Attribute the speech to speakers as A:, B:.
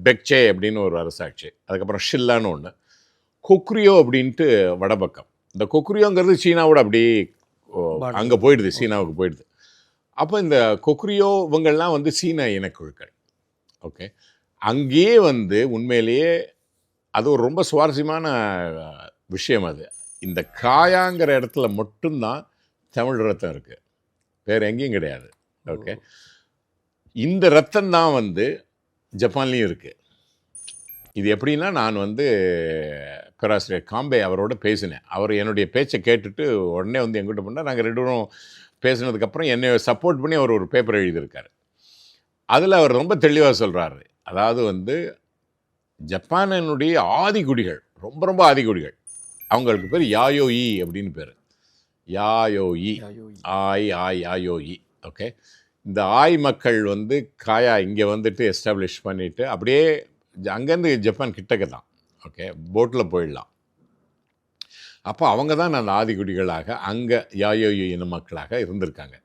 A: பெக்சே அப்படின்னு ஒரு அரசாட்சி, அதுக்கப்புறம் ஷில்லான்னு ஒன்று, கொக்ரியோ அப்படின்ட்டு வடபக்கம். இந்த கொக்ரியோங்கிறது சீனாவோட அப்படி அங்கே போயிடுது, சீனாவுக்கு போயிடுது. அப்போ இந்த கொக்ரியோ இவங்கள்லாம் வந்து சீன இனக்குழுக்கள். ஓகே, அங்கேயே வந்து உண்மையிலேயே அது ஒரு ரொம்ப சுவாரஸ்யமான விஷயம். அது இந்த காயாங்கிற இடத்துல மட்டும்தான் தமிழ் ரத்தம் இருக்குது, வேறு எங்கேயும் கிடையாது. ஓகே, இந்த ரத்தம் தான் வந்து ஜப்பான்லேயும் இருக்குது. இது எப்படின்னா, நான் வந்து பேராசிரியர் காம்பே அவரோட பேசினேன். அவர் என்னுடைய பேச்சை கேட்டுட்டு உடனே வந்து எங்கிட்ட பண்ணால், நாங்கள் ரெண்டு பேரும் பேசினதுக்கப்புறம் என்னை சப்போர்ட் பண்ணி அவர் ஒரு பேப்பர் எழுதியிருக்காரு. அதில் அவர் ரொம்ப தெளிவாக சொல்கிறாரு. அதாவது வந்து ஜப்பானினுடைய ஆதிக்குடிகள், ரொம்ப ரொம்ப ஆதிக்குடிகள், அவங்களுக்கு பேர் யாயோயி அப்படின்னு பேர். யாயோயி, ஆய் ஆய் யாயோயி. ஓகே, இந்த ஆய் மக்கள் வந்து காயா இங்கே வந்துட்டு எஸ்டாப்ளிஷ் பண்ணிவிட்டு அப்படியே அங்கேருந்து ஜப்பான் கிட்டக்க தான். ஓகே, போட்டில் போயிடலாம். அப்போ அவங்க தான் அந்த ஆதிக்குடிகளாக அங்கே யாயோயி இன மக்களாக இருந்திருக்காங்க.